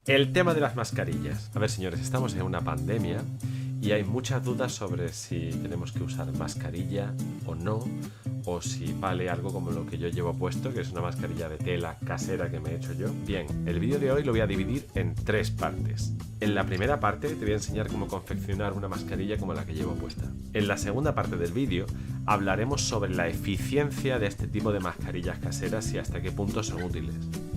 El tema de las mascarillas. A ver, señores, estamos en una pandemia y hay muchas dudas sobre si tenemos que usar mascarilla o no, o si vale algo como lo que yo llevo puesto, que es una mascarilla de tela casera que me he hecho yo. Bien, el vídeo de hoy lo voy a dividir en 3 partes. En la primera parte te voy a enseñar cómo confeccionar una mascarilla como la que llevo puesta. En la segunda parte del vídeo hablaremos sobre la eficiencia de este tipo de mascarillas caseras y hasta qué punto son útiles.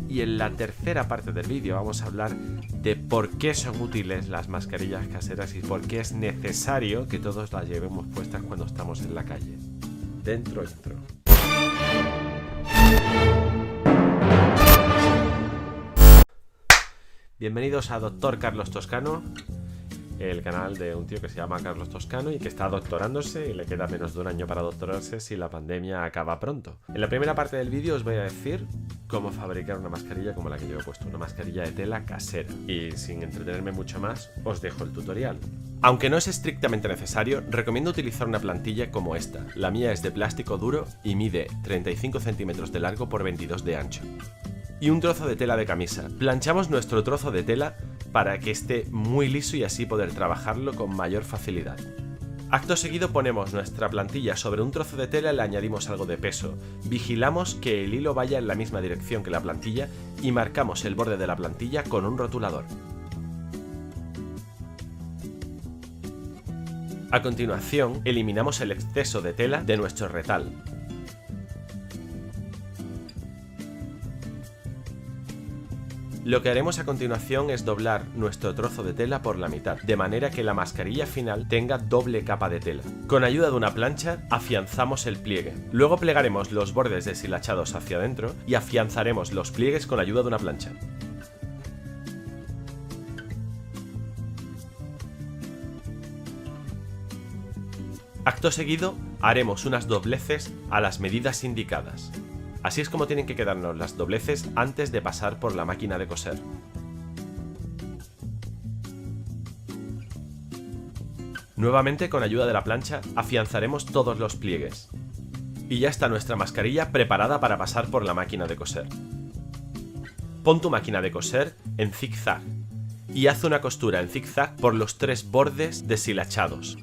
Y en la tercera parte del vídeo vamos a hablar de por qué son útiles las mascarillas caseras y por qué es necesario que todos las llevemos puestas cuando estamos en la calle. Dentro intro. Bienvenidos a Dr. Carlos Toscano, el canal de un tío que se llama Carlos Toscano y que está doctorándose y le queda menos de un año para doctorarse si la pandemia acaba pronto. En la primera parte del vídeo os voy a decir cómo fabricar una mascarilla como la que llevo puesto, una mascarilla de tela casera. Y sin entretenerme mucho más, os dejo el tutorial. Aunque no es estrictamente necesario, recomiendo utilizar una plantilla como esta. La mía es de plástico duro y mide 35 centímetros de largo por 22 de ancho. Y un trozo de tela de camisa. Planchamos nuestro trozo de tela para que esté muy liso y así poder trabajarlo con mayor facilidad. Acto seguido ponemos nuestra plantilla sobre un trozo de tela y le añadimos algo de peso. Vigilamos que el hilo vaya en la misma dirección que la plantilla y marcamos el borde de la plantilla con un rotulador. A continuación, eliminamos el exceso de tela de nuestro retal. Lo que haremos a continuación es doblar nuestro trozo de tela por la mitad, de manera que la mascarilla final tenga doble capa de tela. Con ayuda de una plancha, afianzamos el pliegue. Luego plegaremos los bordes deshilachados hacia adentro y afianzaremos los pliegues con ayuda de una plancha. Acto seguido, haremos unas dobleces a las medidas indicadas. Así es como tienen que quedarnos las dobleces antes de pasar por la máquina de coser. Nuevamente, con ayuda de la plancha, afianzaremos todos los pliegues. Y ya está nuestra mascarilla preparada para pasar por la máquina de coser. Pon tu máquina de coser en zigzag y haz una costura en zigzag por los 3 bordes deshilachados.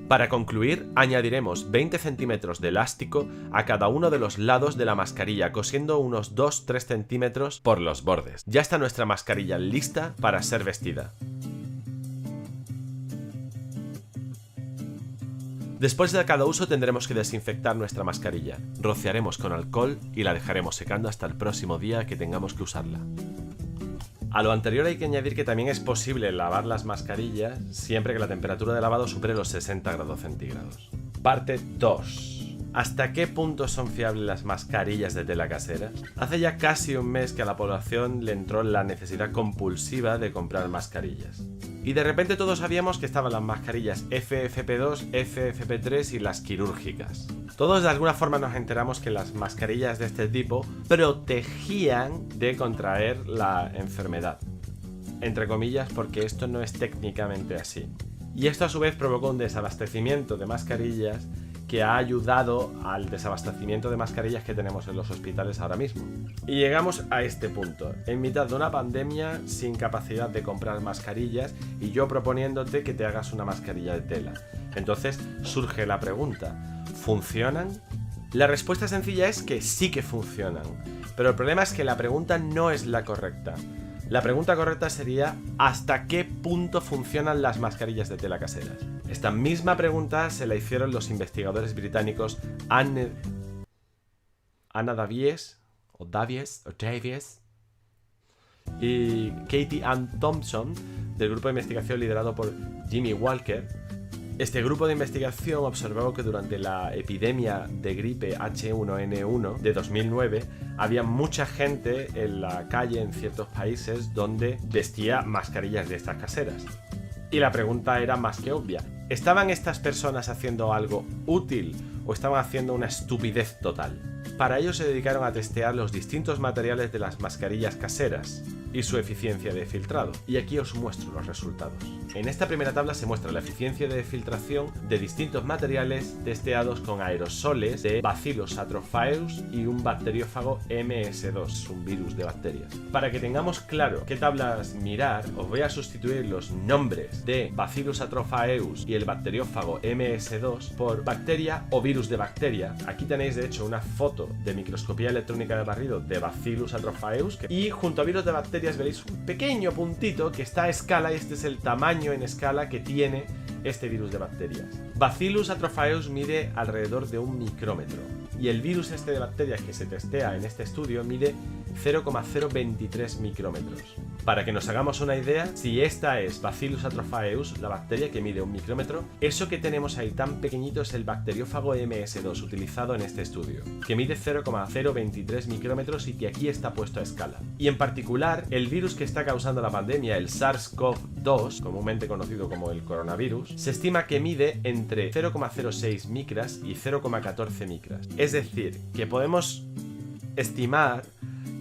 Para concluir, añadiremos 20 centímetros de elástico a cada uno de los lados de la mascarilla, cosiendo unos 2-3 centímetros por los bordes. Ya está nuestra mascarilla lista para ser vestida. Después de cada uso tendremos que desinfectar nuestra mascarilla. Rociaremos con alcohol y la dejaremos secando hasta el próximo día que tengamos que usarla. A lo anterior hay que añadir que también es posible lavar las mascarillas siempre que la temperatura de lavado supere los 60 grados centígrados. Parte 2. ¿Hasta qué punto son fiables las mascarillas de tela caseras? Hace ya casi un mes que a la población le entró la necesidad compulsiva de comprar mascarillas. Y de repente todos sabíamos que estaban las mascarillas FFP2, FFP3 y las quirúrgicas. Todos de alguna forma nos enteramos que las mascarillas de este tipo protegían de contraer la enfermedad. Entre comillas, porque esto no es técnicamente así. Y esto a su vez provocó un desabastecimiento de mascarillas que ha ayudado al desabastecimiento de mascarillas que tenemos en los hospitales ahora mismo. Y llegamos a este punto, en mitad de una pandemia sin capacidad de comprar mascarillas y yo proponiéndote que te hagas una mascarilla de tela. Entonces surge la pregunta, ¿funcionan? La respuesta sencilla es que sí que funcionan, pero el problema es que la pregunta no es la correcta. La pregunta correcta sería ¿hasta qué punto funcionan las mascarillas de tela caseras? Esta misma pregunta se la hicieron los investigadores británicos Anna Davies y Katie Ann Thompson del grupo de investigación liderado por Jimmy Walker. Este grupo de investigación observó que durante la epidemia de gripe H1N1 de 2009 había mucha gente en la calle en ciertos países donde vestía mascarillas de estas caseras. Y la pregunta era más que obvia. ¿Estaban estas personas haciendo algo útil o estaban haciendo una estupidez total? Para ello se dedicaron a testear los distintos materiales de las mascarillas caseras. y su eficiencia de filtrado. Y aquí os muestro los resultados. En esta primera tabla se muestra la eficiencia de filtración de distintos materiales testeados con aerosoles de Bacillus atrophaeus y un bacteriófago MS2, un virus de bacterias. Para que tengamos claro qué tablas mirar, os voy a sustituir los nombres de Bacillus atrophaeus y el bacteriófago MS2 por bacteria o virus de bacteria. Aquí tenéis de hecho una foto de microscopía electrónica de barrido de Bacillus atrophaeus y junto a virus de bacterias veréis un pequeño puntito que está a escala y este es el tamaño en escala que tiene este virus de bacterias. Bacillus atrophaeus mide alrededor de 1 micrómetro y el virus este de bacterias que se testea en este estudio mide 0,023 micrómetros. Para que nos hagamos una idea, si esta es Bacillus atrophaeus, la bacteria que mide 1 micrómetro, eso que tenemos ahí tan pequeñito es el bacteriófago MS2 utilizado en este estudio, que mide 0,023 micrómetros y que aquí está puesto a escala. Y en particular, el virus que está causando la pandemia, el SARS-CoV-2, comúnmente conocido como el coronavirus, se estima que mide entre 0,06 micras y 0,14 micras. Es decir, que podemos estimar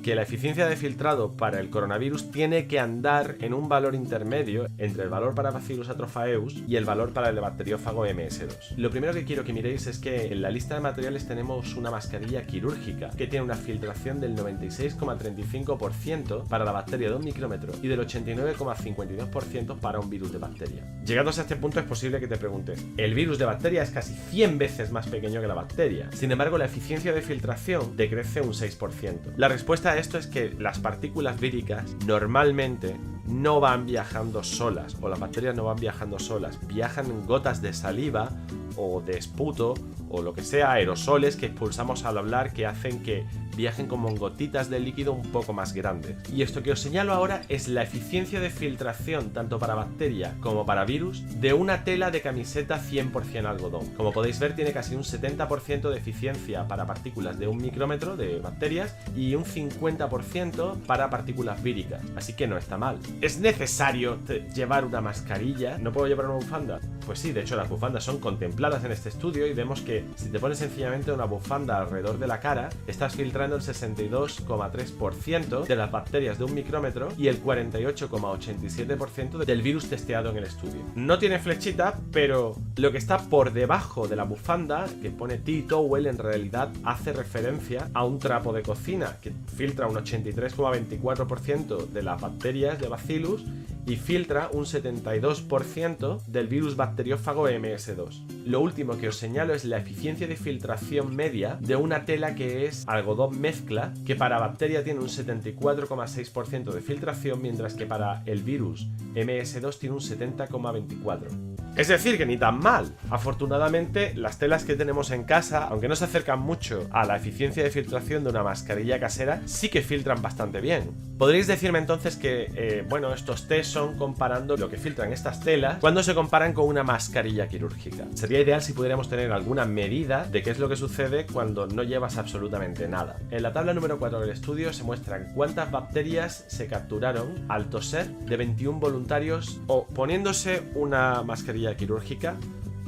que la eficiencia de filtrado para el coronavirus tiene que andar en un valor intermedio entre el valor para Bacillus atrophaeus y el valor para el bacteriófago MS2. Lo primero que quiero que miréis es que en la lista de materiales tenemos una mascarilla quirúrgica que tiene una filtración del 96,35% para la bacteria de 1 micrómetro y del 89,52% para un virus de bacteria. Llegados a este punto es posible que te preguntes, el virus de bacteria es casi 100 veces más pequeño que la bacteria, sin embargo la eficiencia de filtración decrece un 6%. La respuesta a esto es que las partículas víricas normalmente no van viajando solas, o las bacterias no van viajando solas, viajan en gotas de saliva o de esputo o lo que sea, aerosoles que expulsamos al hablar que hacen que viajen como en gotitas de líquido un poco más grandes. Y esto que os señalo ahora es la eficiencia de filtración tanto para bacteria como para virus de una tela de camiseta 100% algodón. Como podéis ver tiene casi un 70% de eficiencia para partículas de 1 micrómetro de bacterias y un 50% para partículas víricas, así que no está mal. ¿Es necesario llevar una mascarilla? ¿No puedo llevar una bufanda? Pues sí, de hecho las bufandas son contempladas en este estudio y vemos que si te pones sencillamente una bufanda alrededor de la cara, estás filtrando el 62,3% de las bacterias de 1 micrómetro y el 48,87% del virus testeado en el estudio. No tiene flechita, pero lo que está por debajo de la bufanda, que pone Tea Towel, en realidad hace referencia a un trapo de cocina que filtra un 83,24% de las bacterias de Bacillus y filtra un 72% del virus bacteriófago MS2. Lo último que os señalo es la eficiencia de filtración media de una tela que es algodón mezcla, que para bacteria tiene un 74,6% de filtración, mientras que para el virus MS2 tiene un 70,24%. Es decir, que ni tan mal. Afortunadamente, las telas que tenemos en casa, aunque no se acercan mucho a la eficiencia de filtración de una mascarilla casera, sí que filtran bastante bien. Podréis decirme entonces que, bueno, estos test son comparando lo que filtran estas telas cuando se comparan con una mascarilla quirúrgica. Sería ideal si pudiéramos tener alguna medida de qué es lo que sucede cuando no llevas absolutamente nada. En la tabla número 4 del estudio se muestran cuántas bacterias se capturaron al toser de 21 voluntarios o poniéndose una mascarilla quirúrgica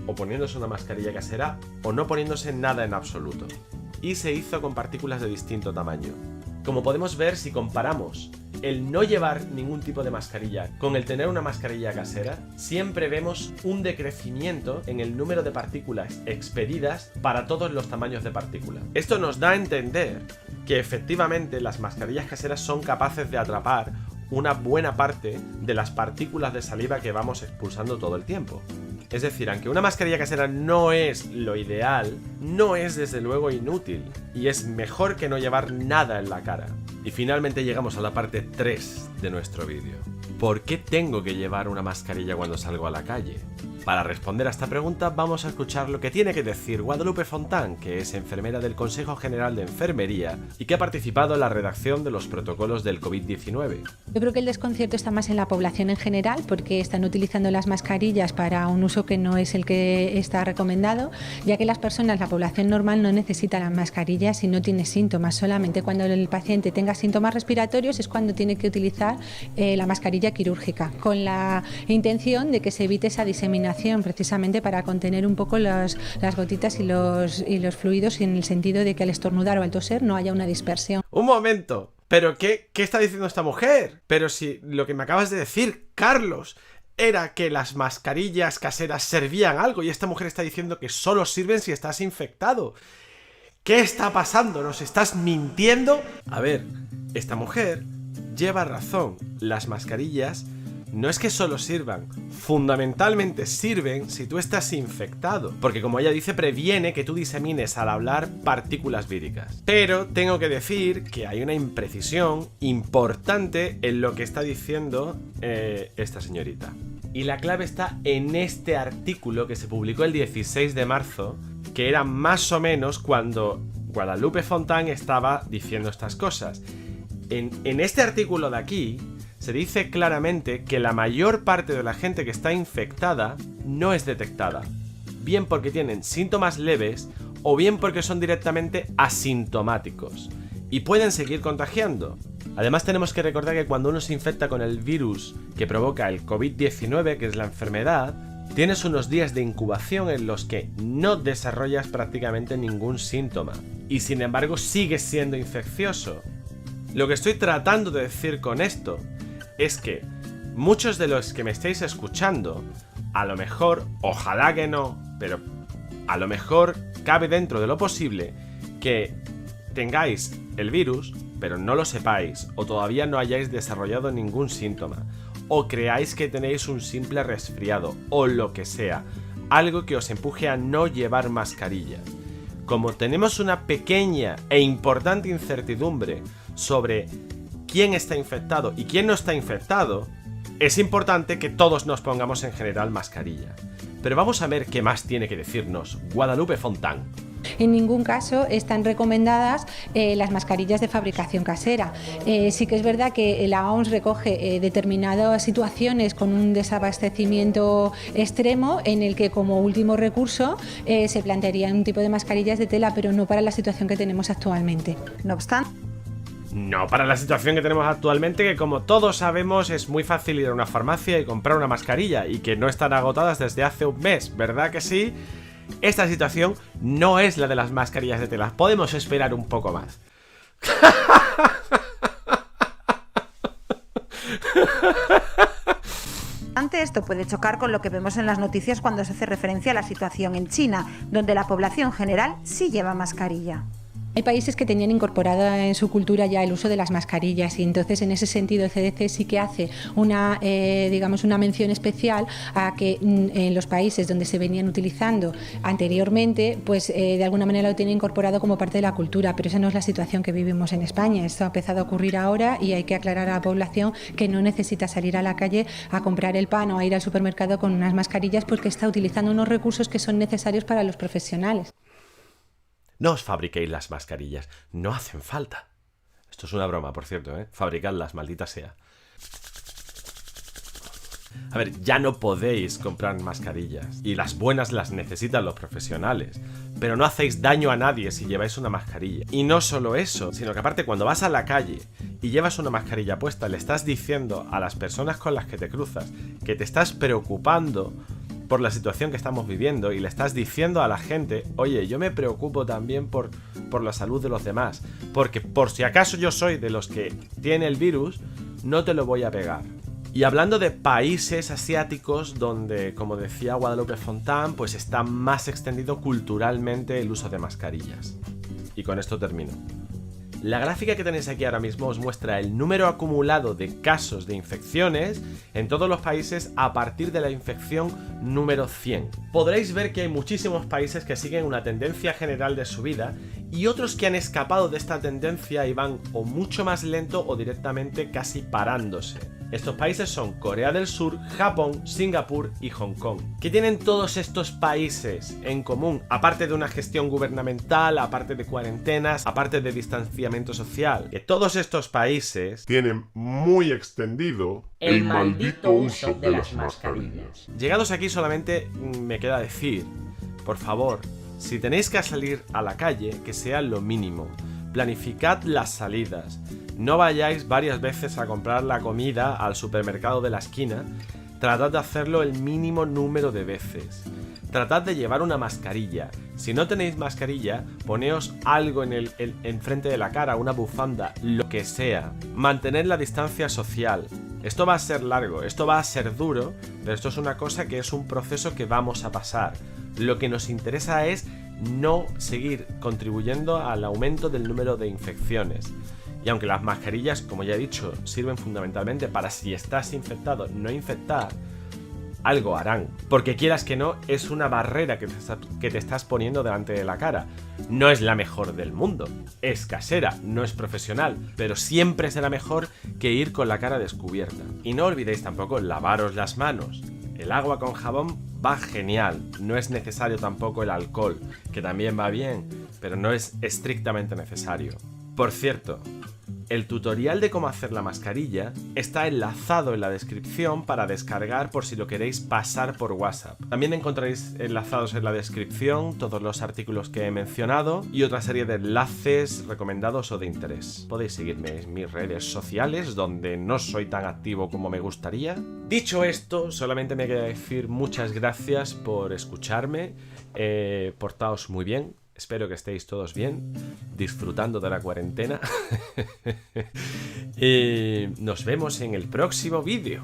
o poniéndose una mascarilla casera o no poniéndose nada en absoluto. Y se hizo con partículas de distinto tamaño. Como podemos ver, si comparamos el no llevar ningún tipo de mascarilla con el tener una mascarilla casera, siempre vemos un decrecimiento en el número de partículas expedidas para todos los tamaños de partícula. Esto nos da a entender que efectivamente las mascarillas caseras son capaces de atrapar una buena parte de las partículas de saliva que vamos expulsando todo el tiempo. Es decir, aunque una mascarilla casera no es lo ideal, no es desde luego inútil y es mejor que no llevar nada en la cara. Y finalmente llegamos a la parte 3 de nuestro vídeo. ¿Por qué tengo que llevar una mascarilla cuando salgo a la calle? Para responder a esta pregunta vamos a escuchar lo que tiene que decir Guadalupe Fontán, que es enfermera del Consejo General de Enfermería y que ha participado en la redacción de los protocolos del COVID-19. Yo creo que el desconcierto está más en la población en general porque están utilizando las mascarillas para un uso que no es el que está recomendado, ya que las personas, la población normal no necesita las mascarillas si no tiene síntomas. Solamente cuando el paciente tenga síntomas respiratorios es cuando tiene que utilizar la mascarilla quirúrgica, con la intención de que se evite esa diseminación, precisamente para contener un poco las gotitas y los fluidos, en el sentido de que al estornudar o al toser no haya una dispersión. ¡Un momento! ¿Pero qué está diciendo esta mujer? Pero si lo que me acabas de decir, Carlos, era que las mascarillas caseras servían algo y esta mujer está diciendo que solo sirven si estás infectado. ¿Qué está pasando? ¿Nos estás mintiendo? A ver, esta mujer lleva razón. Las mascarillas no es que solo sirvan, fundamentalmente sirven si tú estás infectado, porque como ella dice, previene que tú disemines al hablar partículas víricas. Pero tengo que decir que hay una imprecisión importante en lo que está diciendo esta señorita. Y la clave está en este artículo que se publicó el 16 de marzo, que era más o menos cuando Guadalupe Fontán estaba diciendo estas cosas. En este artículo de aquí se dice claramente que la mayor parte de la gente que está infectada no es detectada, bien porque tienen síntomas leves o bien porque son directamente asintomáticos y pueden seguir contagiando. Además tenemos que recordar que cuando uno se infecta con el virus que provoca el COVID-19, que es la enfermedad, tienes unos días de incubación en los que no desarrollas prácticamente ningún síntoma y sin embargo sigues siendo infeccioso. Lo que estoy tratando de decir con esto es que muchos de los que me estáis escuchando, a lo mejor, ojalá que no, pero a lo mejor cabe dentro de lo posible que tengáis el virus, pero no lo sepáis, o todavía no hayáis desarrollado ningún síntoma, o creáis que tenéis un simple resfriado, o lo que sea, algo que os empuje a no llevar mascarilla. Como tenemos una pequeña e importante incertidumbre sobre quién está infectado y quién no está infectado, es importante que todos nos pongamos en general mascarilla. Pero vamos a ver qué más tiene que decirnos Guadalupe Fontán. En ningún caso están recomendadas las mascarillas de fabricación casera. Sí que es verdad que la OMS recoge determinadas situaciones con un desabastecimiento extremo en el que como último recurso se plantearía un tipo de mascarillas de tela, pero no para la situación que tenemos actualmente. No obstante, no para la situación que tenemos actualmente, que como todos sabemos es muy fácil ir a una farmacia y comprar una mascarilla y que no están agotadas desde hace un mes, ¿verdad que sí? Esta situación no es la de las mascarillas de tela, podemos esperar un poco más. ante esto puede chocar con lo que vemos en las noticias cuando se hace referencia a la situación en China, donde la población general sí lleva mascarilla. Hay países que tenían incorporado en su cultura ya el uso de las mascarillas y entonces en ese sentido el CDC sí que hace una mención especial a que en los países donde se venían utilizando anteriormente, pues de alguna manera lo tienen incorporado como parte de la cultura, pero esa no es la situación que vivimos en España. Esto ha empezado a ocurrir ahora y hay que aclarar a la población que no necesita salir a la calle a comprar el pan o a ir al supermercado con unas mascarillas porque está utilizando unos recursos que son necesarios para los profesionales. No os fabriquéis las mascarillas, no hacen falta. Esto es una broma, por cierto, ¿eh? Fabricadlas, maldita sea. A ver, ya no podéis comprar mascarillas. Y las buenas las necesitan los profesionales. Pero no hacéis daño a nadie si lleváis una mascarilla. Y no solo eso, sino que aparte cuando vas a la calle y llevas una mascarilla puesta, le estás diciendo a las personas con las que te cruzas que te estás preocupando por la situación que estamos viviendo y le estás diciendo a la gente, oye, yo me preocupo también por la salud de los demás, porque por si acaso yo soy de los que tiene el virus, no te lo voy a pegar. Y hablando de países asiáticos donde, como decía Guadalupe Fontán, pues está más extendido culturalmente el uso de mascarillas. Y con esto termino. La gráfica que tenéis aquí ahora mismo os muestra el número acumulado de casos de infecciones en todos los países a partir de la infección número 100. Podréis ver que hay muchísimos países que siguen una tendencia general de subida y otros que han escapado de esta tendencia y van o mucho más lento o directamente casi parándose. Estos países son Corea del Sur, Japón, Singapur y Hong Kong. ¿Qué tienen todos estos países en común? Aparte de una gestión gubernamental, aparte de cuarentenas, aparte de distanciamiento social. Que todos estos países tienen muy extendido el maldito uso de las mascarillas. Llegados aquí solamente me queda decir, por favor, si tenéis que salir a la calle, que sea lo mínimo. Planificad las salidas. No vayáis varias veces a comprar la comida al supermercado de la esquina. Tratad de hacerlo el mínimo número de veces. Tratad de llevar una mascarilla. Si no tenéis mascarilla, poneos algo enfrente de la cara, una bufanda, lo que sea. Mantened la distancia social. Esto va a ser largo, esto va a ser duro, pero esto es una cosa que es un proceso que vamos a pasar. Lo que nos interesa es no seguir contribuyendo al aumento del número de infecciones. Y aunque las mascarillas, como ya he dicho, sirven fundamentalmente para si estás infectado, no infectar, algo harán. Porque quieras que no, es una barrera que te estás poniendo delante de la cara. No es la mejor del mundo, es casera, no es profesional, pero siempre será mejor que ir con la cara descubierta. Y no olvidéis tampoco lavaros las manos. El agua con jabón va genial, no es necesario tampoco el alcohol, que también va bien, pero no es estrictamente necesario. Por cierto, el tutorial de cómo hacer la mascarilla está enlazado en la descripción para descargar por si lo queréis pasar por WhatsApp. También encontraréis enlazados en la descripción todos los artículos que he mencionado y otra serie de enlaces recomendados o de interés. Podéis seguirme en mis redes sociales, donde no soy tan activo como me gustaría. Dicho esto, solamente me queda decir muchas gracias por escucharme. Portaos muy bien. Espero que estéis todos bien, disfrutando de la cuarentena. Y nos vemos en el próximo vídeo.